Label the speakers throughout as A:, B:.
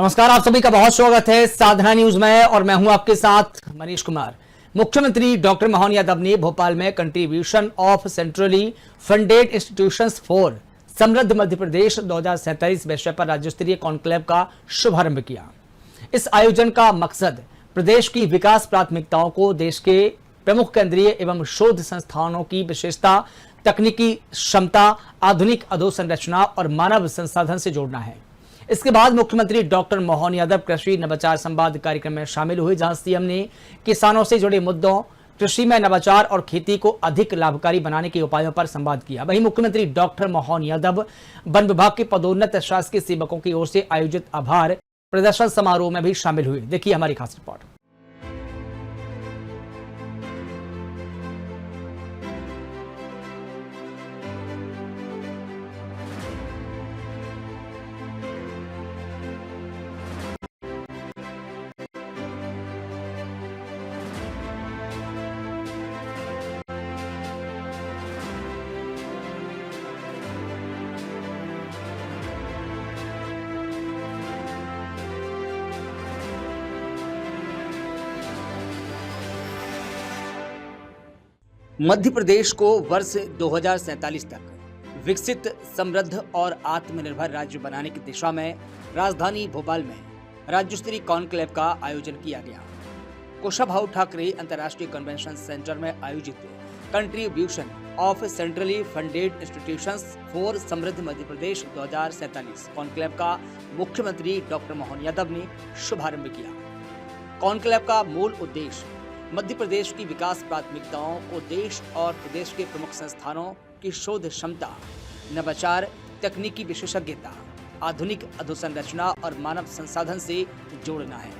A: नमस्कार, आप सभी का बहुत स्वागत है साधना न्यूज में और मैं हूं आपके साथ मनीष कुमार। मुख्यमंत्री डॉक्टर मोहन यादव ने भोपाल में contribution of centrally funded institutions for समृद्ध मध्य प्रदेश 2047 विषय पर राज्य स्तरीय कॉन्क्लेव का शुभारंभ किया। इस आयोजन का मकसद प्रदेश की विकास प्राथमिकताओं को देश के प्रमुख केंद्रीय एवं शोध संस्थानों की विशेषता, तकनीकी क्षमता, आधुनिक अधोसंरचना और मानव संसाधन से जोड़ना है। इसके बाद मुख्यमंत्री डॉक्टर मोहन यादव कृषि नवाचार संवाद कार्यक्रम में शामिल हुए, जहां सीएम ने किसानों से जुड़े मुद्दों, कृषि में नवाचार और खेती को अधिक लाभकारी बनाने के उपायों पर संवाद किया। वहीं मुख्यमंत्री डॉक्टर मोहन यादव वन विभाग के पदोन्नत शासकीय सेवकों की ओर से आयोजित आभार प्रदर्शन समारोह में भी शामिल हुए। देखिए हमारी खास रिपोर्ट। मध्य प्रदेश को वर्ष 2047 तक विकसित, समृद्ध और आत्मनिर्भर राज्य बनाने की दिशा में राजधानी भोपाल में राज्य स्तरीय कॉन्क्लेव का आयोजन किया गया। कुशाभाऊ ठाकरे अंतर्राष्ट्रीय कन्वेंशन सेंटर में आयोजित contribution of centrally funded institutions for समृद्ध मध्य प्रदेश 2047 कॉन्क्लेव का मुख्यमंत्री डॉक्टर मोहन यादव ने शुभारंभ किया। कॉन्क्लेव का मूल उद्देश्य मध्य प्रदेश की विकास प्राथमिकताओं को देश और प्रदेश के प्रमुख संस्थानों की शोध क्षमता, नवाचार, तकनीकी विशेषज्ञता, आधुनिक अधोसंरचना और मानव संसाधन से जोड़ना है।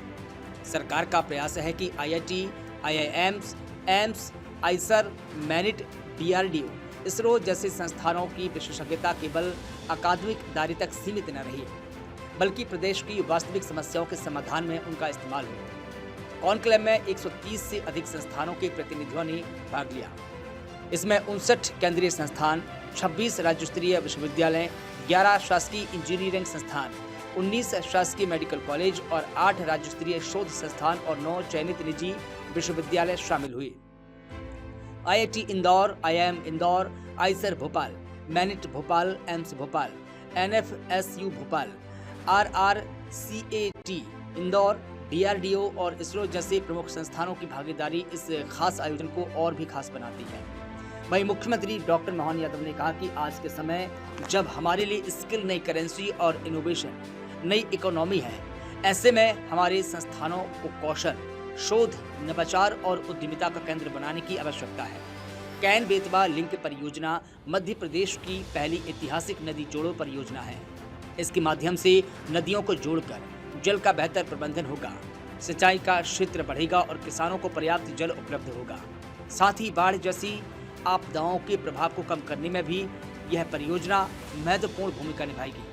A: सरकार का प्रयास है कि IIT, IIMs, AIIMS, Eicher, MANIT, DRDO, ISRO जैसे संस्थानों की विशेषज्ञता केवल अकादमिक दायरे तक सीमित न रही, बल्कि प्रदेश की वास्तविक समस्याओं के समाधान में उनका इस्तेमाल हो। कॉन्क्लेव में 130 से अधिक संस्थानों के प्रतिनिधियों ने भाग लिया। इसमें 59 केंद्रीय संस्थान, 26 राज्य स्तरीय विश्वविद्यालय, 11 शासकीय इंजीनियरिंग संस्थान, 19 शासकीय मेडिकल कॉलेज और 8 राज्य स्तरीय शोध संस्थान और 9 चयनित निजी विश्वविद्यालय शामिल हुए। IIT Indore, IIM Indore, IISER Bhopal, MANIT Bhopal, AIIMS Bhopal, NFSU Bhopal, RRCAT Indore, DRDO और इसरो जैसे प्रमुख संस्थानों की भागीदारी इस खास आयोजन को और भी खास बनाती है। वहीं मुख्यमंत्री डॉक्टर मोहन यादव ने कहा कि आज के समय जब हमारे लिए स्किल नई करेंसी और इनोवेशन नई इकोनॉमी है, ऐसे में हमारे संस्थानों को कौशल, शोध, नवाचार और उद्यमिता का केंद्र बनाने की आवश्यकता है। कैन बेतवा लिंक परियोजना मध्य प्रदेश की पहली ऐतिहासिक नदी जोड़ो परियोजना है। इसके माध्यम से नदियों को जोड़कर जल का बेहतर प्रबंधन होगा, सिंचाई का क्षेत्र बढ़ेगा और किसानों को पर्याप्त जल उपलब्ध होगा। साथ ही बाढ़ जैसी आपदाओं के प्रभाव को कम करने में भी यह परियोजना महत्वपूर्ण भूमिका निभाएगी।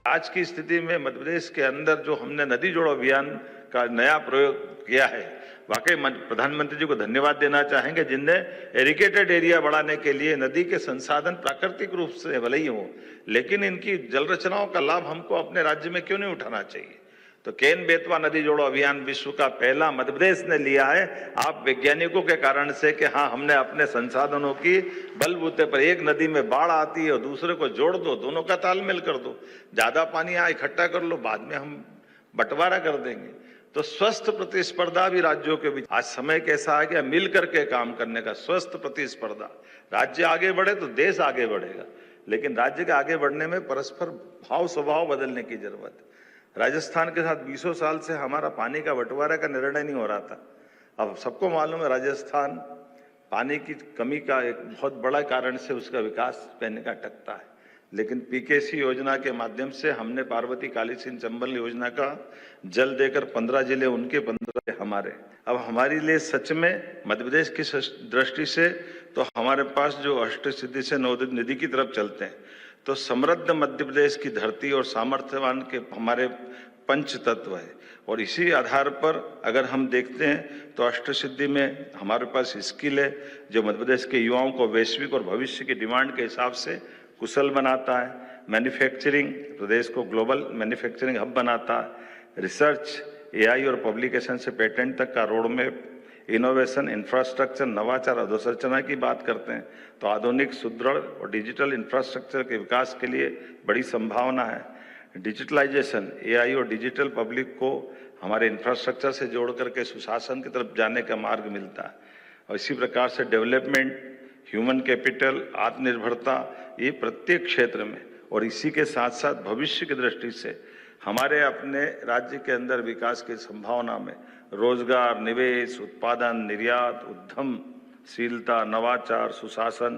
B: आज की स्थिति में मध्य प्रदेश के अंदर जो हमने नदी जोड़ो अभियान का नया प्रयोग किया है, वाकई प्रधानमंत्री जी को धन्यवाद देना चाहेंगे, जिनने एरिकेटेड एरिया बढ़ाने के लिए नदी के संसाधन प्राकृतिक रूप से भले ही हो, लेकिन इनकी जल रचनाओं का लाभ हमको अपने राज्य में क्यों नहीं उठाना चाहिए। तो केन बेतवा नदी जोड़ो अभियान विश्व का पहला मध्य प्रदेश ने लिया है, आप वैज्ञानिकों के कारण से कि हाँ, हमने अपने संसाधनों की बलबूते पर, एक नदी में बाढ़ आती है और दूसरे को जोड़ दो, दोनों का तालमेल कर दो, ज्यादा पानी यहाँ इकट्ठा कर लो, बाद में हम बंटवारा कर देंगे। तो स्वस्थ प्रतिस्पर्धा भी राज्यों के बीच, आज समय कैसा आ गया, मिल करके काम करने का, स्वस्थ प्रतिस्पर्धा। राज्य आगे बढ़े तो देश आगे बढ़ेगा, लेकिन राज्य के आगे बढ़ने में परस्पर भाव स्वभाव बदलने की जरूरत है। राजस्थान के साथ 20 साल से हमारा पानी का बंटवारा का निर्णय नहीं हो रहा था। अब सबको मालूम है राजस्थान पानी की कमी का एक बहुत बड़ा कारण से उसका विकास पहले का अटकता है, लेकिन पीकेसी योजना के माध्यम से हमने पार्वती काली सिंह चंबल योजना का जल देकर 15 जिले उनके, 15 हमारे। अब हमारे लिए सच में मध्य प्रदेश की दृष्टि से तो हमारे पास जो अष्ट सिद्धि से नवोदित निधि की तरफ चलते हैं, तो समृद्ध मध्य प्रदेश की धरती और सामर्थ्यवान के हमारे पंच तत्व है। और इसी आधार पर अगर हम देखते हैं तो अष्ट सिद्धि में हमारे पास स्किल है जो मध्य प्रदेश के युवाओं को वैश्विक और भविष्य की डिमांड के हिसाब से कुशल बनाता है। मैन्युफैक्चरिंग, प्रदेश को ग्लोबल मैन्युफैक्चरिंग हब बनाता, रिसर्च, एआई और पब्लिकेशन से पेटेंट तक का रोड मैप, इनोवेशन, इंफ्रास्ट्रक्चर, नवाचार, अधोसंरचना की बात करते हैं तो आधुनिक, सुदृढ़ और डिजिटल इंफ्रास्ट्रक्चर के विकास के लिए बड़ी संभावना है। डिजिटलाइजेशन, एआई और डिजिटल पब्लिक को हमारे इंफ्रास्ट्रक्चर से जोड़ करके सुशासन की तरफ जाने का मार्ग मिलता है। और इसी प्रकार से डेवलपमेंट, ह्यूमन कैपिटल, आत्मनिर्भरता, ये प्रत्येक क्षेत्र में और इसी के साथ साथ भविष्य की दृष्टि से हमारे अपने राज्य के अंदर विकास की संभावना में रोजगार, निवेश, उत्पादन, निर्यात, उद्यमशीलता, नवाचार, सुशासन,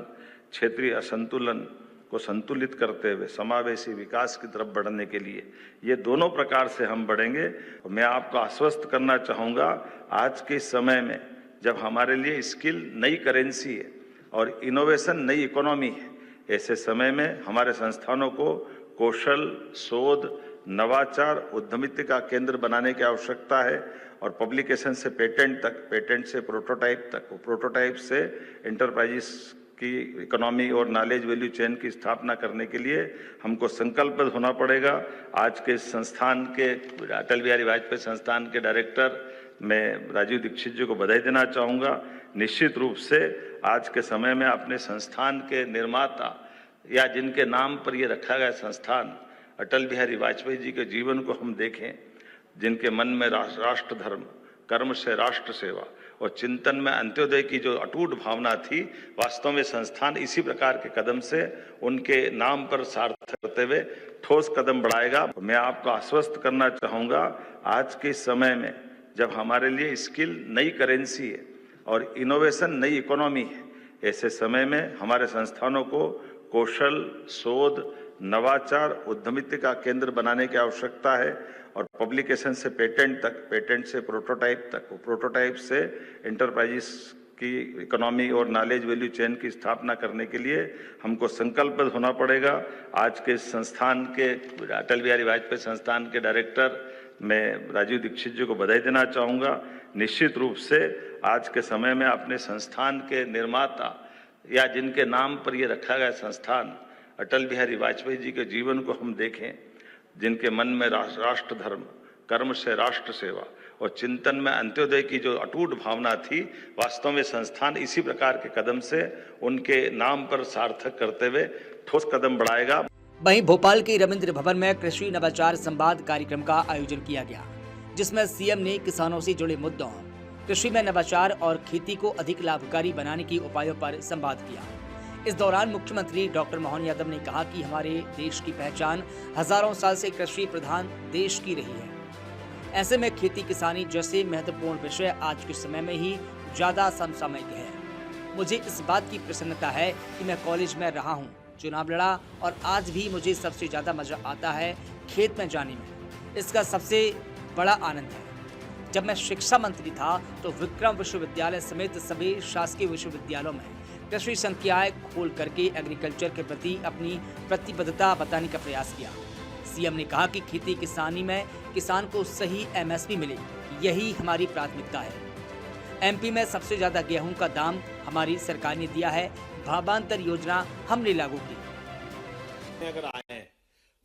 B: क्षेत्रीय असंतुलन को संतुलित करते हुए समावेशी विकास की तरफ बढ़ने के लिए ये दोनों प्रकार से हम बढ़ेंगे। मैं आपको आश्वस्त करना चाहूँगा, आज के समय में जब हमारे लिए स्किल नई करेंसी है और इनोवेशन नई इकोनॉमी है, ऐसे समय में हमारे संस्थानों को कौशल, शोध, नवाचार, उद्यमिता का केंद्र बनाने की आवश्यकता है। और पब्लिकेशन से पेटेंट तक, पेटेंट से प्रोटोटाइप तक, प्रोटोटाइप से इंटरप्राइजेस की इकोनॉमी और नॉलेज वैल्यू चेन की स्थापना करने के लिए हमको संकल्पबद्ध होना पड़ेगा। आज के संस्थान के, अटल बिहारी वाजपेयी संस्थान के डायरेक्टर मैं राजीव दीक्षित जी को बधाई देना चाहूँगा। निश्चित रूप से आज के समय में अपने संस्थान के निर्माता या जिनके नाम पर ये रखा गया संस्थान, अटल बिहारी वाजपेयी जी के जीवन को हम देखें, जिनके मन में राष्ट्र धर्म, कर्म से राष्ट्र सेवा और चिंतन में अंत्योदय की जो अटूट भावना थी, वास्तव में संस्थान इसी प्रकार के कदम से उनके नाम पर सार्थक करते हुए ठोस कदम बढ़ाएगा। मैं आपको आश्वस्त करना चाहूँगा, आज के समय में जब हमारे लिए स्किल नई करेंसी है और इनोवेशन नई इकोनॉमी है, ऐसे समय में हमारे संस्थानों को कौशल, शोध, नवाचार, उद्यमिता का केंद्र बनाने की आवश्यकता है। और पब्लिकेशन से पेटेंट तक, पेटेंट से प्रोटोटाइप तक, प्रोटोटाइप से इंटरप्राइजेस की इकोनॉमी और नॉलेज वैल्यू चेन की स्थापना करने के लिए हमको संकल्पबद्ध होना पड़ेगा। आज के संस्थान के, अटल बिहारी वाजपेयी संस्थान के डायरेक्टर मैं राजीव दीक्षित जी को बधाई देना चाहूँगा। निश्चित रूप से आज के समय में अपने संस्थान के निर्माता या जिनके नाम पर ये रखा गया संस्थान, अटल बिहारी वाजपेयी जी के जीवन को हम देखें, जिनके मन में राष्ट्र धर्म, कर्म से राष्ट्र सेवा और चिंतन में अंत्योदय की जो अटूट भावना थी, वास्तव में संस्थान इसी प्रकार के कदम से उनके नाम पर सार्थक करते हुए ठोस कदम बढ़ाएगा।
A: वहीं भोपाल के रविंद्र भवन में कृषि नवाचार संवाद कार्यक्रम का आयोजन किया गया, जिसमें सीएम ने किसानों से जुड़े मुद्दों, कृषि में नवाचार और खेती को अधिक लाभकारी बनाने के उपायों पर संवाद किया। इस दौरान मुख्यमंत्री डॉक्टर मोहन यादव ने कहा कि हमारे देश की पहचान हजारों साल से कृषि प्रधान देश की रही है। ऐसे में खेती किसानी जैसे महत्वपूर्ण विषय आज के समय में ही ज्यादा समसामयिक है। मुझे इस बात की प्रसन्नता है कि मैं कॉलेज में रहा हूँ, चुनाव लड़ा और आज भी मुझे सबसे ज्यादा मजा आता है खेत में जाने में। इसका सबसे बड़ा आनंद है। जब मैं शिक्षा मंत्री था तो विक्रम विश्वविद्यालय समेत सभी शासकीय विश्वविद्यालयों में कृषि संकाय खोल करके एग्रीकल्चर के प्रति अपनी प्रतिबद्धता बताने का प्रयास किया। सीएम ने कहा कि खेती किसानी में किसान को सही एमएसपी मिले, यही हमारी प्राथमिकता है। एमपी में सबसे ज्यादा गेहूं का दाम हमारी सरकार ने दिया है। भावांतर योजना हमने लागू की।
C: अगर आए हैं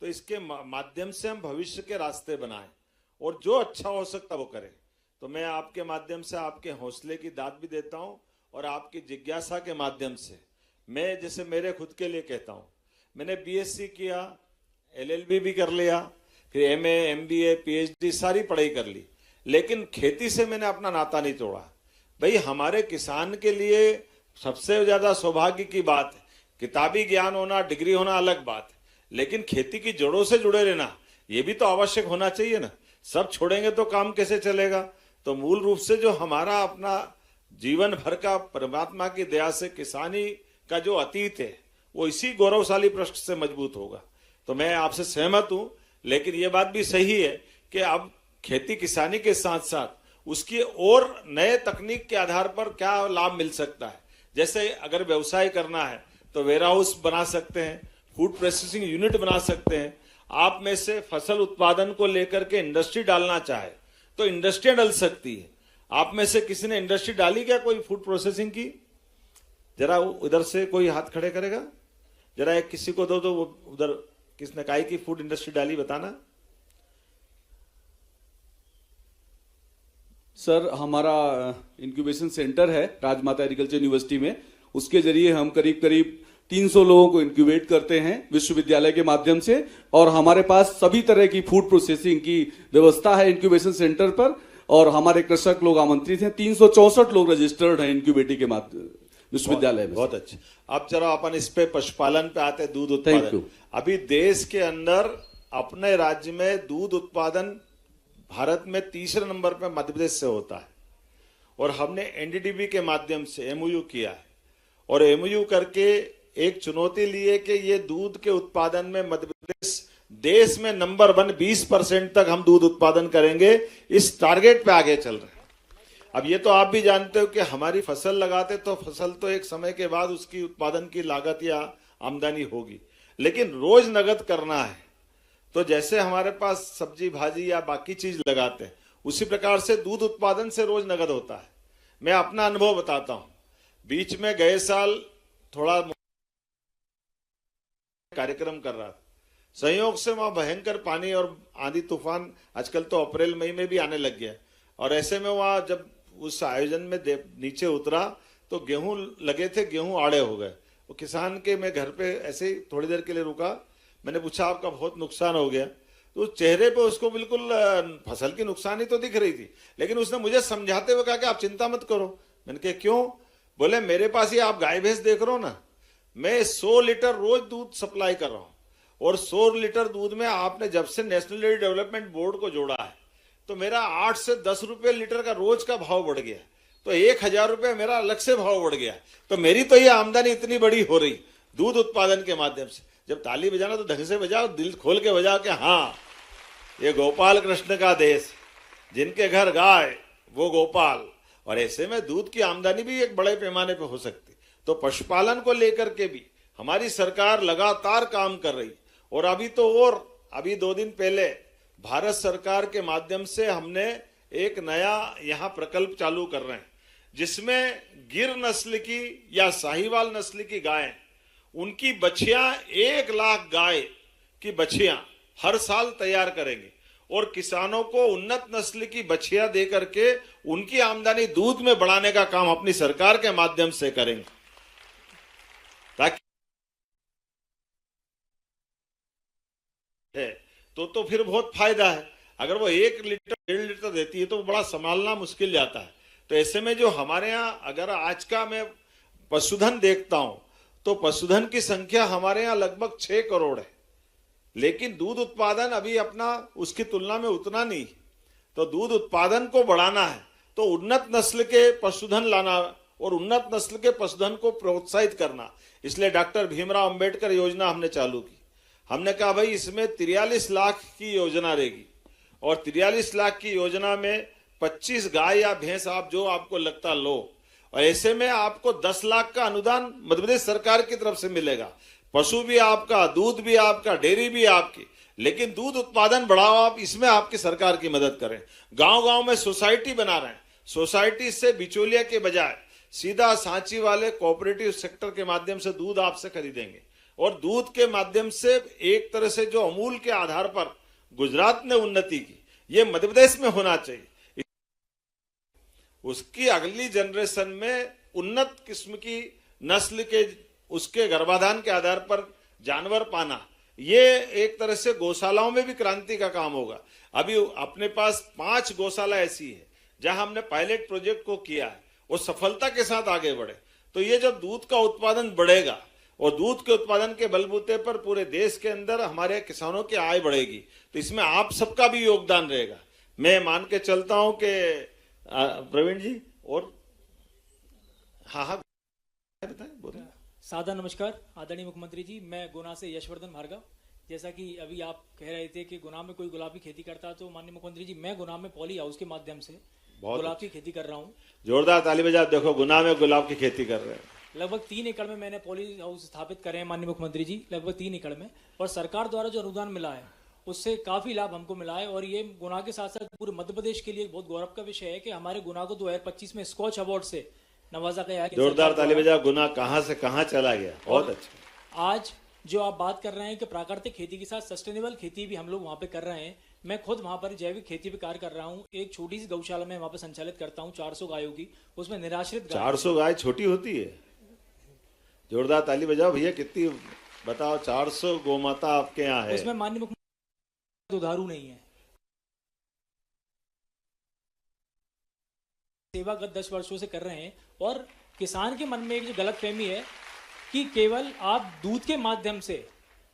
C: तो इसके माध्यम से हम भविष्य के रास्ते बनाएं और जो अच्छा हो सकता वो करें। तो मैं आपके माध्यम से आपके हौसले की दाद भी देता हूं और आपकी जिज्ञासा के माध्यम से मैं, जैसे मेरे खुद के लिए कहता हूं, मैंने बीएससी किया, एलएलबी भी कर लिया, फिर एमए, एमबीए, पीएचडी सारी पढ़ाई कर ली, लेकिन खेती से मैंने अपना नाता नहीं तोड़ा। भाई हमारे किसान के लिए सबसे ज्यादा सौभाग्य की बात है, किताबी ज्ञान होना, डिग्री होना अलग बात है, लेकिन खेती की जड़ों से जुड़े रहना ये भी तो आवश्यक होना चाहिए ना। सब छोड़ेंगे तो काम कैसे चलेगा। तो मूल रूप से जो हमारा अपना जीवन भर का परमात्मा की दया से किसानी का जो अतीत है वो इसी गौरवशाली पृष्ठ से मजबूत होगा। तो मैं आपसे सहमत हूं, लेकिन ये बात भी सही है कि अब खेती किसानी के साथ साथ उसकी और नए तकनीक के आधार पर क्या लाभ मिल सकता है। जैसे अगर व्यवसाय करना है तो वेयर हाउस बना सकते हैं, फूड प्रोसेसिंग यूनिट बना सकते हैं। आप में से फसल उत्पादन को लेकर के इंडस्ट्री डालना चाहे तो इंडस्ट्री डल सकती है। आप में से किसी ने इंडस्ट्री डाली क्या कोई फूड प्रोसेसिंग की? जरा उधर से कोई हाथ खड़े करेगा, जरा एक किसी को दो, वो उधर किसने काय की फूड इंडस्ट्री डाली, बताना।
D: सर, हमारा इंक्यूबेशन सेंटर है राजमाता एग्रीकल्चर यूनिवर्सिटी में। उसके जरिए हम करीब करीब 300 लोगों को इंक्यूबेट करते हैं विश्वविद्यालय के माध्यम से, और हमारे पास सभी तरह की फूड प्रोसेसिंग की व्यवस्था है इंक्यूबेशन सेंटर पर, और हमारे कृषक लोग आमंत्रित हैं। 364 लोग रजिस्टर्ड हैं इंक्यूबेटी के माध्यम विश्वविद्यालय में।
C: बहुत अच्छा। अब चलो अपन इस पे पशुपालन पे आते हैं, दूध
D: Thank
C: उत्पादन।
D: you.
C: अभी देश के अंदर अपने राज्य में दूध उत्पादन भारत में तीसरे नंबर पे मध्य प्रदेश से होता है, और हमने एनडीडीबी के माध्यम से एमओयू किया है, और एमओयू करके एक चुनौती ली है कि ये दूध के उत्पादन में मध्य प्रदेश देश में नंबर 1 20% तक हम दूध उत्पादन करेंगे, इस टारगेट पे आगे चल रहे हैं। अब ये तो आप भी जानते हो कि हमारी फसल लगाते तो फसल तो एक समय के बाद उसकी उत्पादन की लागत या आमदनी होगी, लेकिन रोज नगद करना है। तो जैसे हमारे पास सब्जी भाजी या बाकी चीज लगाते हैं, उसी प्रकार से दूध उत्पादन से रोज नगद होता है। मैं अपना अनुभव बताता हूं। बीच में गए साल थोड़ा कार्यक्रम कर रहा था, संयोग से वहां भयंकर पानी और आंधी तूफान, आजकल तो अप्रैल मई में भी आने लग गया, और ऐसे में वहां जब उस आयोजन में नीचे उतरा तो गेहूं लगे थे, गेहूं आड़े हो गए। वो किसान के मैं घर पे ऐसे ही थोड़ी देर के लिए रुका, मैंने पूछा आपका बहुत नुकसान हो गया, तो चेहरे पे उसको बिल्कुल फसल की नुकसानी तो दिख रही थी, लेकिन उसने मुझे समझाते हुए कहा कि आप चिंता मत करो। मैंने कहा क्यों? बोले मेरे पास ये आप गाय भैंस देख रहे हो ना, मैं 100 लीटर रोज दूध सप्लाई कर रहा हूं, और 100 लीटर दूध में आपने जब से नेशनल डेयरी डेवलपमेंट बोर्ड को जोड़ा है तो मेरा 8 से 10 रुपए लीटर का रोज का भाव बढ़ गया, तो 1000 रुपए मेरा अलग से भाव बढ़ गया। तो मेरी तो ये आमदनी इतनी बड़ी हो रही दूध उत्पादन के माध्यम से। जब ताली बजाना तो ढंग से बजाओ, दिल खोल के बजाओ कि हाँ ये गोपाल कृष्ण का देश, जिनके घर गाय वो गोपाल। और ऐसे में दूध की आमदनी भी एक बड़े पैमाने पर हो सकती। तो पशुपालन को लेकर के भी हमारी सरकार लगातार काम कर रही, और अभी 2 दिन पहले भारत सरकार के माध्यम से हमने एक नया यहाँ प्रकल्प चालू कर रहे हैं, जिसमें गिर नस्ल की या साहिवाल नस्ल की गायें, उनकी बछियां 1 लाख गाय की बछियां हर साल तैयार करेंगे, और किसानों को उन्नत नस्ल की बछियां दे करके उनकी आमदनी दूध में बढ़ाने का काम अपनी सरकार के माध्यम से करेंगे, ताकि तो फिर बहुत फायदा है। अगर वो 1 लीटर 1.5 लीटर देती है तो बड़ा संभालना मुश्किल जाता है। तो ऐसे में जो हमारे यहाँ, अगर आज का मैं पशुधन देखता हूं तो पशुधन की संख्या हमारे यहाँ लगभग 6 करोड़ है, लेकिन दूध उत्पादन अभी अपना उसकी तुलना में उतना नहीं। तो दूध उत्पादन को बढ़ाना है तो उन्नत नस्ल के पशुधन लाना, और उन्नत नस्ल के पशुधन को प्रोत्साहित करना। इसलिए डॉक्टर भीमराव अंबेडकर योजना हमने चालू की। हमने कहा भाई इसमें 43 लाख की योजना रहेगी, और 43 लाख की योजना में 25 गाय या भैंस आप जो आपको लगता लो, और ऐसे में आपको 10 लाख का अनुदान मध्य प्रदेश सरकार की तरफ से मिलेगा। पशु भी आपका, दूध भी आपका, डेयरी भी आपकी, लेकिन दूध उत्पादन बढ़ाओ आप, इसमें आपकी सरकार की मदद करें। गांव गांव में सोसाइटी बना रहे हैं, सोसाइटी से बिचौलिया के बजाय सीधा सांची वाले कोऑपरेटिव सेक्टर के माध्यम से दूध आपसे खरीदेंगे, और दूध के माध्यम से एक तरह से जो अमूल के आधार पर गुजरात ने उन्नति की, ये मध्य प्रदेश में होना चाहिए। उसकी अगली जनरेशन में उन्नत किस्म की नस्ल के उसके गर्भाधान के आधार पर जानवर पाना, ये एक तरह से गौशालाओं में भी क्रांति का काम होगा। अभी अपने पास 5 गौशाला ऐसी है जहां हमने पायलट प्रोजेक्ट को किया है, वो सफलता के साथ आगे बढ़े। तो ये जब दूध का उत्पादन बढ़ेगा, और दूध के उत्पादन के बलबूते पर पूरे देश के अंदर हमारे किसानों की आय बढ़ेगी, तो इसमें आप सबका भी योगदान रहेगा। मैं मान के चलता हूं कि प्रवीण जी और हाँ बताएं, बोलिए।
E: सादा नमस्कार आदरणीय मुख्यमंत्री जी, मैं गुना से यशवर्धन भार्गव। जैसा कि अभी आप कह रहे थे कि गुना में कोई गुलाब की खेती करता है, तो माननीय मुख्यमंत्री जी मैं गुना में पॉली हाउस के माध्यम से गुलाब की खेती कर रहा हूँ।
C: जोरदार ताली बजाओ। देखो गुना में गुलाब की खेती कर रहे हैं।
E: लगभग 3 एकड़ में मैंने पॉली हाउस स्थापित करे हैं माननीय मुख्यमंत्री जी, लगभग 3 एकड़ में, और सरकार द्वारा जो अनुदान मिला है उससे काफी लाभ हमको मिला है। और ये गुना के साथ साथ पूरे मध्य प्रदेश के लिए बहुत गौरव का विषय है कि हमारे गुना को 2025 में स्कॉच अवार्ड से नवाजा गया है।
C: जोरदार ताली बजाओ। गुना कहां से कहां चला गया, बहुत अच्छा।
E: आज जो आप बात कर रहे हैं कि प्राकृतिक खेती के साथ सस्टेनेबल खेती भी हम लोग वहाँ पे कर रहे हैं। मैं खुद वहाँ पर जैविक खेती पे कार्य कर रहा हूँ। एक छोटी सी गौशाला में वहाँ पे संचालित करता हूँ 400 गायों की। उसमें निराश्रित
C: 400 गाय छोटी होती है? जोरदार ताली बजाओ भैया। कितनी बताओ? 400 गोमाता आपके यहाँ है?
E: उसमें माननीय मुख्यमंत्री दुधारू नहीं है। सेवा गत 10 वर्षों से कर रहे हैं और किसान के मन में एक जो गलतफहमी है कि केवल आप दूध के माध्यम से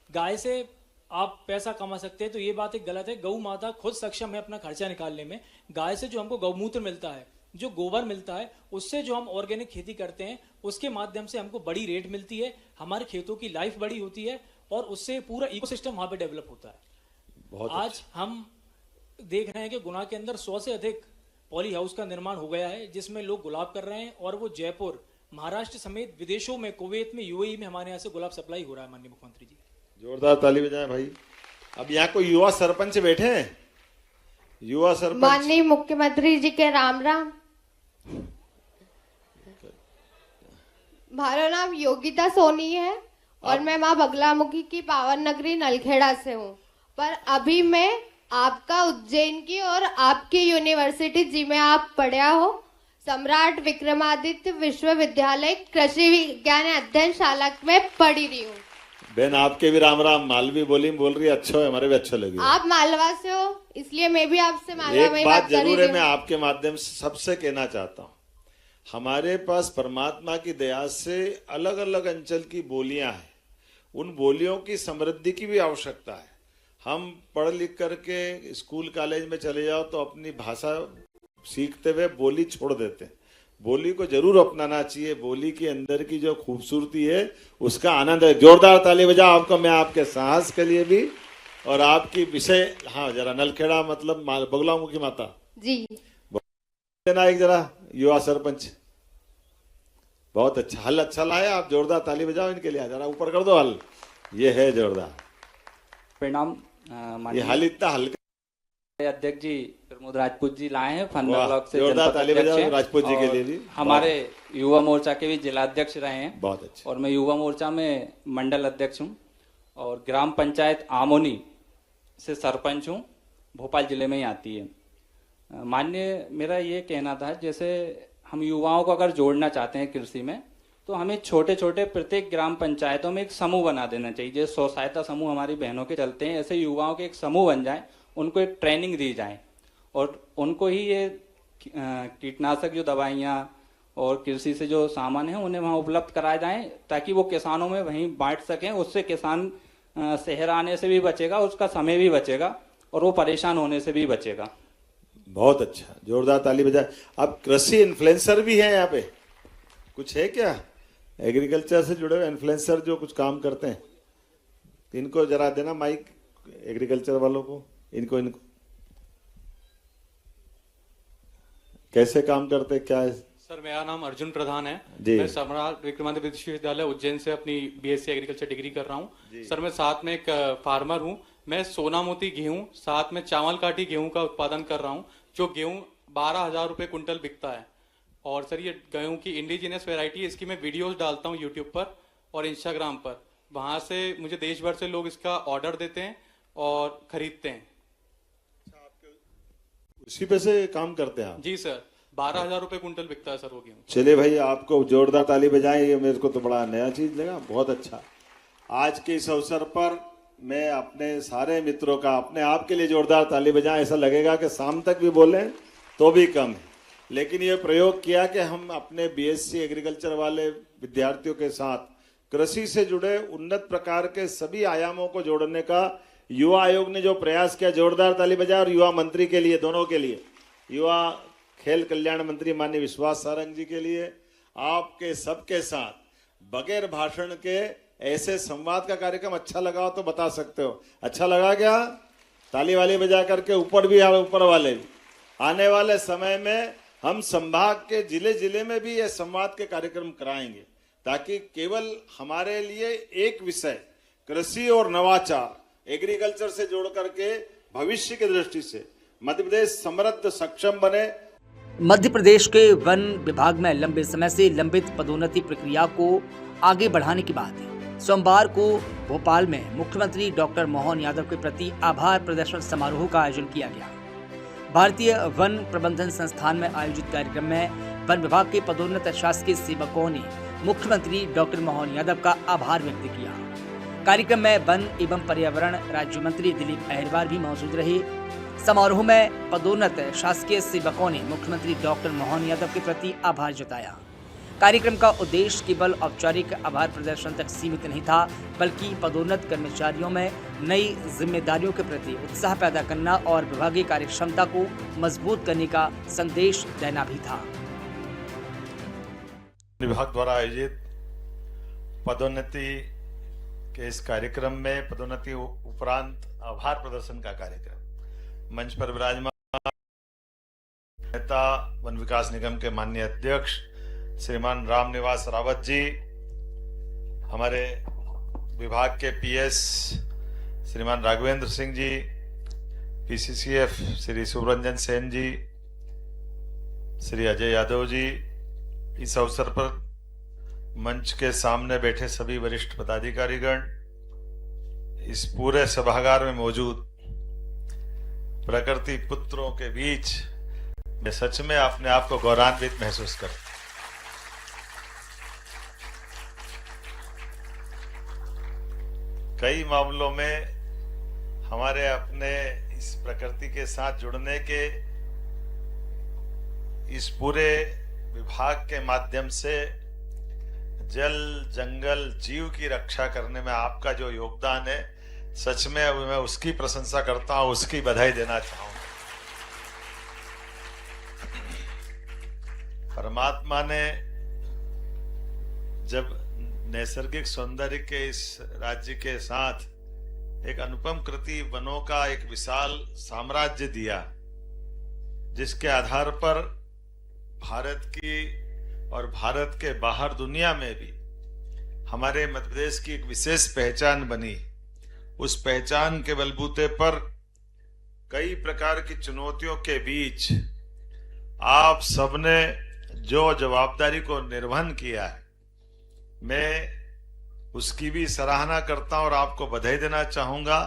E: गाय से आप पैसा कमा सकते हैं, तो ये बात एक गलत है। गौ माता खुद सक्षम है अपना खर्चा निकालने में। गाय से जो हमको गौमूत्र मिलता है, जो गोबर मिलता है, उससे जो हम ऑर्गेनिक खेती करते हैं उसके माध्यम से हमको बड़ी रेट मिलती है, हमारे खेतों की लाइफ बड़ी होती है और उससे पूरा इकोसिस्टम वहां पे डेवलप होता है। आज हम देख रहे हैं कि गुना के अंदर 100 से अधिक पॉली हाउस का निर्माण हो गया है, जिसमें लोग गुलाब कर रहे हैं और वो जयपुर, महाराष्ट्र समेत विदेशों में, कुवैत में, यूएई में हमारे यहाँ से गुलाब सप्लाई हो रहा है। माननीय मुख्यमंत्री जी,
C: जोरदार ताली बजाएं भाई। अब यहाँ कोई युवा सरपंच बैठे हैं? युवा सरपंच।
F: माननीय मुख्यमंत्री जी के राम राम। मेरा नाम योगिता सोनी है और मैं माँ बगलामुखी की पावन नगरी नलखेड़ा से हूँ। पर अभी मैं आपका उज्जैन की और आपकी यूनिवर्सिटी जी में आप पढ़ा हो, सम्राट विक्रमादित्य विश्वविद्यालय कृषि विज्ञान अध्ययन शाला में पढ़ी रही हूँ।
C: बहन आपके भी राम राम। मालवी बोली बोल रही है, अच्छा है, हमारे भी अच्छा लगे।
F: आप मालवा से हो, इसलिए मैं भी आपसे मालवा में
C: एक बात जरूर है, मैं आपके माध्यम से सबसे कहना चाहता हूँ, हमारे पास परमात्मा की दया से अलग अलग अंचल की बोलियां हैं। उन बोलियों की समृद्धि की भी आवश्यकता है। हम पढ़ लिख करके स्कूल कॉलेज में चले जाओ तो अपनी भाषा सीखते हुए बोली छोड़ देते हैं। बोली को जरूर अपनाना चाहिए। बोली के अंदर की जो खूबसूरती है उसका आनंद है। जोरदार ताली बजाओ आपको, मैं आपके साहस के लिए भी और आपकी विषय। हाँ जरा नलखेड़ा मतलब बगलामुखी माता
F: जी
C: देना एक जरा युवा सरपंच। बहुत अच्छा हल, अच्छा लाया आप। जोरदार ताली बजाओ इनके लिए। जरा ऊपर कर दो हल। ये है जोरदार।
G: प्रणाम।
C: ये हल इतना हल्का
G: अध्यक्ष जी प्रमोद राजपूत जी लाए हैं फंडा
C: वाह,
G: ब्लॉक से।
C: जोरदार
G: जनपद
C: ताली
G: अध्यक्ष
C: बजाओ
G: हैं
C: राजपूत जी के
G: और
C: लिए भी।
G: हमारे युवा मोर्चा के भी जिलाध्यक्ष रहे हैं।
C: बहुत अच्छा।
G: और मैं युवा मोर्चा में मंडल अध्यक्ष हूँ और ग्राम पंचायत आमोनी से सरपंच हूँ, भोपाल जिले में ही आती है। माननीय, मेरा ये कहना था, जैसे हम युवाओं को अगर जोड़ना चाहते हैं कृषि में, तो हमें छोटे छोटे प्रत्येक ग्राम पंचायतों में एक समूह बना देना चाहिए। जैसे स्व सहायता समूह हमारी बहनों के चलते हैं, ऐसे युवाओं के एक समूह बन जाए, उनको एक ट्रेनिंग दी जाए और उनको ही ये कीटनाशक जो दवाइयाँ और कृषि से जो सामान है उन्हें वहाँ उपलब्ध कराए जाएं, ताकि वो किसानों में वहीं बांट सकें। उससे किसान शहर आने से भी बचेगा, उसका समय भी बचेगा और वो परेशान होने से भी बचेगा।
C: बहुत अच्छा, जोरदार ताली बजाए। अब कृषि इन्फ्लुएंसर भी हैं यहाँ पे, कुछ है क्या एग्रीकल्चर से जुड़े हुए इन्फ्लुएंसर जो कुछ काम करते हैं? इनको जरा देना माइक, एग्रीकल्चर वालों को। इनको कैसे काम करते, क्या है?
H: सर मेरा नाम अर्जुन प्रधान है।
C: जी।
H: मैं सम्राट विक्रमादित्य विश्वविद्यालय उज्जैन से अपनी बीएससी एग्रीकल्चर डिग्री कर रहा हूँ। सर मैं साथ में एक फार्मर हूँ। मैं सोना मोती गेहूं साथ में चावल काटी गेहूं का उत्पादन कर रहा हूँ, जो गेहूं 12,000 रुपये कुंटल बिकता है। और सर ये गेहूं की इंडिजिनस वैरायटी है, इसकी मैं वीडियोस डालता हूँ यूट्यूब पर और इंस्टाग्राम पर। वहाँ से मुझे देश भर से लोग इसका ऑर्डर देते हैं और खरीदते हैं।
C: उसी पे से काम करते हैं आप?
H: जी सर, 12,000 रुपये कुंटल बिकता है सर वो गेहूं।
C: चलिए भाई, आपको जोरदार ताली बजाएं। ये मेरे को तो बड़ा नया चीज लगा, बहुत अच्छा। आज के इस अवसर पर मैं अपने सारे मित्रों का अपने आप के लिए जोरदार ताली बजाएं। ऐसा लगेगा कि शाम तक भी बोलें तो भी कम है, लेकिन ये प्रयोग किया कि हम अपने बीएससी एग्रीकल्चर वाले विद्यार्थियों के साथ कृषि से जुड़े उन्नत प्रकार के सभी आयामों को जोड़ने का युवा आयोग ने जो प्रयास किया, जोरदार ताली बजाएं। और युवा मंत्री के लिए, दोनों के लिए, युवा खेल कल्याण मंत्री माननीय विश्वास सारंग जी के लिए, आपके सबके साथ बगैर भाषण के ऐसे संवाद का कार्यक्रम अच्छा लगा हो तो बता सकते हो। अच्छा लगा क्या? ताली वाली बजा करके ऊपर भी और ऊपर वाले भी। आने वाले समय में हम संभाग के जिले जिले में भी ये संवाद के कार्यक्रम कराएंगे, ताकि केवल हमारे लिए एक विषय कृषि और नवाचार एग्रीकल्चर से जोड़ करके भविष्य की दृष्टि से मध्य प्रदेश समृद्ध सक्षम बने।
A: मध्य प्रदेश के वन विभाग में लंबे समय से लंबित पदोन्नति प्रक्रिया को आगे बढ़ाने की बात सोमवार को भोपाल में मुख्यमंत्री डॉक्टर मोहन यादव के प्रति आभार प्रदर्शन समारोह का आयोजन किया गया। भारतीय वन प्रबंधन संस्थान में आयोजित कार्यक्रम में वन विभाग के पदोन्नत शासकीय सेवकों ने मुख्यमंत्री डॉक्टर मोहन यादव का आभार व्यक्त किया। कार्यक्रम में वन एवं पर्यावरण राज्य मंत्री दिलीप अहिरवार भी मौजूद रहे। समारोह में पदोन्नत शासकीय सेवकों ने मुख्यमंत्री डॉक्टर मोहन यादव के प्रति आभार जताया। कार्यक्रम का उद्देश्य केवल औपचारिक आभार प्रदर्शन तक सीमित नहीं था, बल्कि पदोन्नत कर्मचारियों में नई जिम्मेदारियों के प्रति उत्साह पैदा करना और विभागीय कार्यक्षमता को मजबूत करने का संदेश देना भी था।
I: विभाग द्वारा आयोजित पदोन्नति के इस कार्यक्रम में पदोन्नति उपरांत आभार प्रदर्शन का कार्यक्रम मंच पर विराजमान नेता वन विकास निगम के माननीय अध्यक्ष श्रीमान रामनिवास रावत जी, हमारे विभाग के पीएस श्रीमान राघवेंद्र सिंह जी, पीसीसीएफ श्री सुब्रंजन सेन जी, श्री अजय यादव जी, इस अवसर पर मंच के सामने बैठे सभी वरिष्ठ पदाधिकारीगण, इस पूरे सभागार में मौजूद प्रकृति पुत्रों के बीच मैं सच में अपने आप को गौरवान्वित महसूस करता हूं। कई मामलों में हमारे अपने इस प्रकृति के साथ जुड़ने के इस पूरे विभाग के माध्यम से जल जंगल जीव की रक्षा करने में आपका जो योगदान है, सच में मैं उसकी प्रशंसा करता हूं, उसकी बधाई देना चाहूंगा। परमात्मा ने जब नैसर्गिक सौंदर्य के इस राज्य के साथ एक अनुपम कृति वनों का एक विशाल साम्राज्य दिया, जिसके आधार पर भारत की और भारत के बाहर दुनिया में भी हमारे मध्य प्रदेश की एक विशेष पहचान बनी। उस पहचान के बलबूते पर कई प्रकार की चुनौतियों के बीच आप सबने जो जवाबदारी को निर्वहन किया है, मैं उसकी भी सराहना करता हूं और आपको बधाई देना चाहूंगा।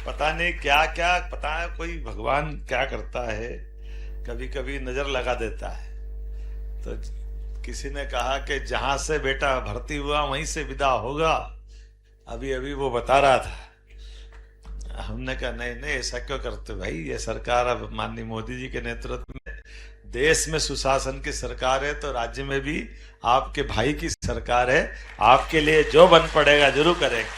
I: पता नहीं क्या क्या, पता है कोई भगवान क्या करता है, कभी कभी नजर लगा देता है। तो किसी ने कहा कि जहां से बेटा भर्ती हुआ वहीं से विदा होगा, अभी अभी वो बता रहा था। हमने कहा नहीं नहीं, ऐसा क्यों करते भाई, ये सरकार अब माननीय मोदी जी के नेतृत्व में देश में सुशासन की सरकार है, तो राज्य में भी आपके भाई की सरकार है, आपके लिए जो बन पड़ेगा जरूर करेगा।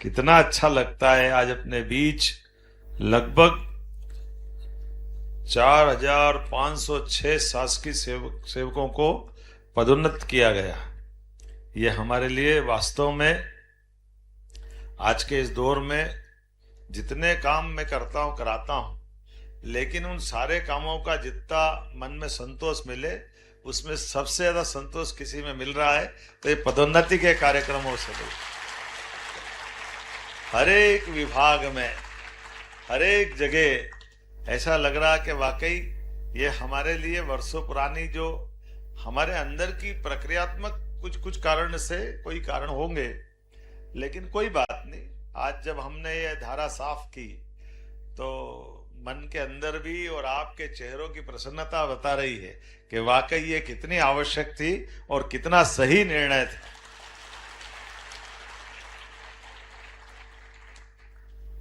I: कितना अच्छा लगता है आज अपने बीच लगभग 4506 शासकीय सेवकों को पदोन्नत किया गया। ये हमारे लिए वास्तव में आज के इस दौर में जितने काम मैं करता हूं कराता हूं, लेकिन उन सारे कामों का जितना मन में संतोष मिले, उसमें सबसे ज्यादा संतोष किसी में मिल रहा है तो ये पदोन्नति के कार्यक्रमों से मिल। हर एक विभाग में हर एक जगह ऐसा लग रहा कि वाकई ये हमारे लिए वर्षों पुरानी जो हमारे अंदर की प्रक्रियात्मक कुछ कारण से कोई कारण होंगे, लेकिन कोई बात नहीं। आज जब हमने ये धारा साफ की तो मन के अंदर भी और आपके चेहरों की प्रसन्नता बता रही है कि वाकई ये कितनी आवश्यक थी और कितना सही निर्णय था।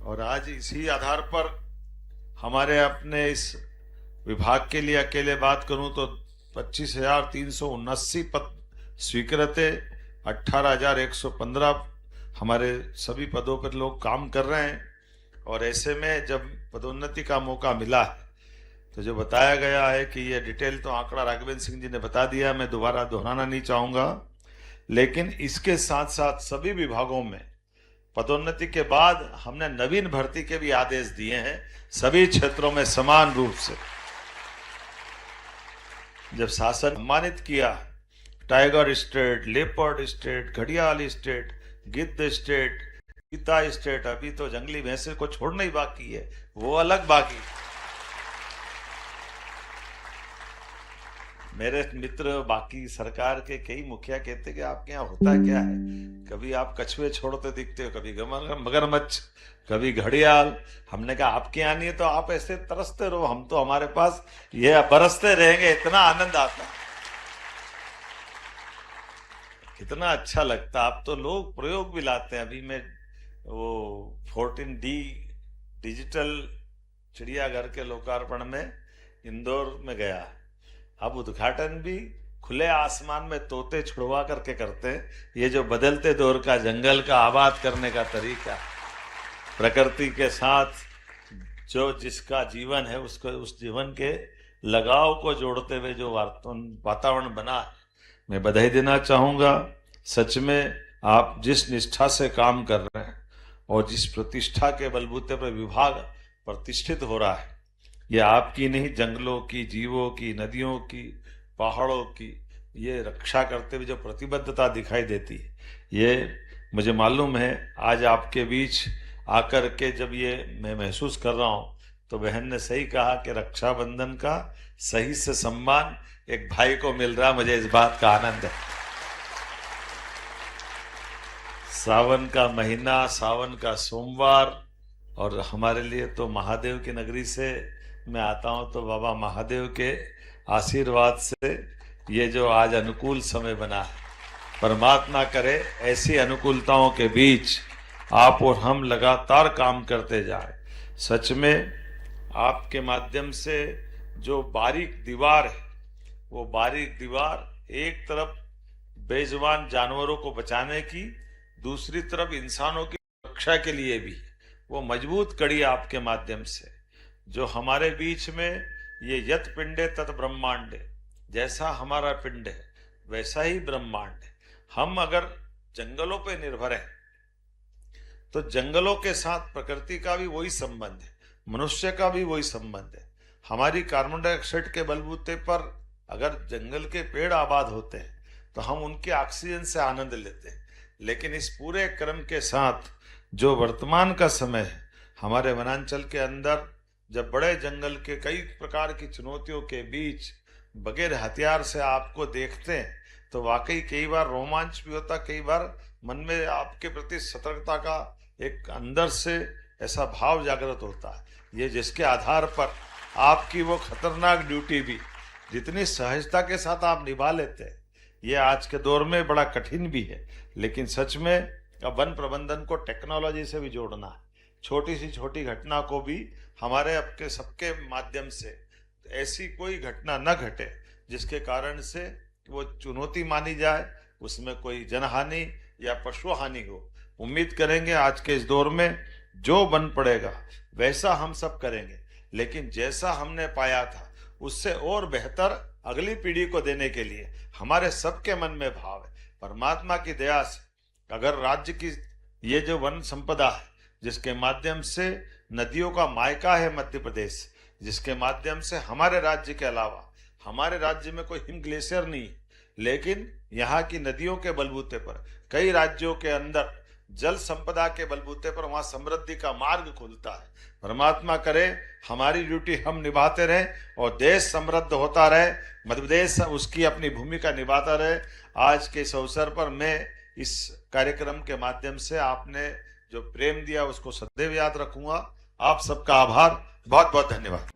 I: और आज इसी आधार पर हमारे अपने इस विभाग के लिए अकेले बात करूं तो 25,379 पद स्वीकृत है, 18,115 हमारे सभी पदों पर लोग काम कर रहे हैं। और ऐसे में जब पदोन्नति का मौका मिला है तो जो बताया गया है कि ये डिटेल तो आंकड़ा राघवेंद्र सिंह जी ने बता दिया, मैं दोबारा दोहराना नहीं चाहूंगा। लेकिन इसके साथ साथ सभी विभागों में पदोन्नति के बाद हमने नवीन भर्ती के भी आदेश दिए हैं, सभी क्षेत्रों में समान रूप से। जब शासन सम्मानित किया टाइगर स्टेट, लेपर्ड स्टेट, घड़ियाल स्टेट, गिद्ध स्टेट, चीता स्टेट, अभी तो जंगली भैंसे को छोड़ना ही बाकी है, वो अलग बाकी। मेरे मित्र बाकी सरकार के कई मुखिया कहते कि आपके यहाँ होता क्या है, कभी आप कछुए छोड़ते दिखते हो, कभी मगरमच्छ, कभी घड़ियाल। हमने कहा आपके यहाँ नहीं है तो आप ऐसे तरसते रहो, हम तो हमारे पास ये बरसते रहेंगे, इतना आनंद आता है, कितना अच्छा लगता। आप तो लोग प्रयोग भी लाते हैं। अभी मैं वो 14D डिजिटल चिड़ियाघर के लोकार्पण में इंदौर में गया। अब उद्घाटन भी खुले आसमान में तोते छुड़वा करके करते हैं। ये जो बदलते दौर का जंगल का आबाद करने का तरीका, प्रकृति के साथ जो जिसका जीवन है उसको, उस जीवन के लगाव को जोड़ते हुए जो वातावरण बना है, मैं बधाई देना चाहूंगा। सच में आप जिस निष्ठा से काम कर रहे हैं और जिस प्रतिष्ठा के बलबूते पर विभाग प्रतिष्ठित हो रहा है, ये आपकी नहीं, जंगलों की, जीवों की, नदियों की, पहाड़ों की ये रक्षा करते हुए जो प्रतिबद्धता दिखाई देती है, ये मुझे मालूम है। आज आपके बीच आकर के जब ये मैं महसूस कर रहा हूं, तो बहन ने सही कहा कि रक्षाबंधन का सही से सम्मान एक भाई को मिल रहा, मुझे इस बात का आनंद है। सावन का महीना, सावन का सोमवार, और हमारे लिए तो महादेव की नगरी से मैं आता हूं, तो बाबा महादेव के आशीर्वाद से ये जो आज अनुकूल समय बना है, परमात्मा करे ऐसी अनुकूलताओं के बीच आप और हम लगातार काम करते जाएं। सच में आपके माध्यम से जो बारीक दीवार है, वो बारीक दीवार एक तरफ बेजुबान जानवरों को बचाने की, दूसरी तरफ इंसानों की रक्षा के लिए भी वो मजबूत कड़ी आपके माध्यम से, जो हमारे बीच में ये यत पिंडे तत् ब्रह्मांडे, जैसा हमारा पिंड है वैसा ही ब्रह्मांड है। हम अगर जंगलों पे निर्भर हैं तो जंगलों के साथ प्रकृति का भी वही संबंध है, मनुष्य का भी वही संबंध है। हमारी कार्बन डाइऑक्साइड के बलबूते पर अगर जंगल के पेड़ आबाद होते हैं तो हम उनके ऑक्सीजन से आनंद लेते हैं। लेकिन इस पूरे क्रम के साथ जो वर्तमान का समय है, हमारे वनांचल के अंदर जब बड़े जंगल के कई प्रकार की चुनौतियों के बीच बगैर हथियार से आपको देखते हैं, तो वाकई कई बार रोमांच भी होता, कई बार मन में आपके प्रति सतर्कता का एक अंदर से ऐसा भाव जागृत होता है। ये जिसके आधार पर आपकी वो खतरनाक ड्यूटी भी जितनी सहजता के साथ आप निभा लेते हैं, ये आज के दौर में बड़ा कठिन भी है। लेकिन सच में अब वन प्रबंधन को टेक्नोलॉजी से भी जोड़ना है। छोटी सी छोटी घटना को भी हमारे आपके सबके माध्यम से ऐसी कोई घटना न घटे जिसके कारण से वो चुनौती मानी जाए, उसमें कोई जनहानि या पशु हानि हो। उम्मीद करेंगे आज के इस दौर में जो बन पड़ेगा वैसा हम सब करेंगे, लेकिन जैसा हमने पाया था उससे और बेहतर अगली पीढ़ी को देने के लिए हमारे सबके मन में भाव है। परमात्मा की दया से अगर राज्य की ये जो वन संपदा है, जिसके माध्यम से नदियों का मायका है मध्य प्रदेश, जिसके माध्यम से हमारे राज्य के अलावा हमारे राज्य में कोई हिम ग्लेशियर नहीं है, लेकिन यहाँ की नदियों के बलबूते पर कई राज्यों के अंदर जल संपदा के बलबूते पर वहां समृद्धि का मार्ग खुलता है। परमात्मा करे हमारी ड्यूटी हम निभाते रहें और देश समृद्ध होता रहे, मध्य प्रदेश उसकी अपनी भूमिका निभाता रहे। आज के इस अवसर पर मैं इस कार्यक्रम के माध्यम से आपने जो प्रेम दिया उसको सदैव याद रखूंगा। आप सबका आभार, बहुत बहुत धन्यवाद।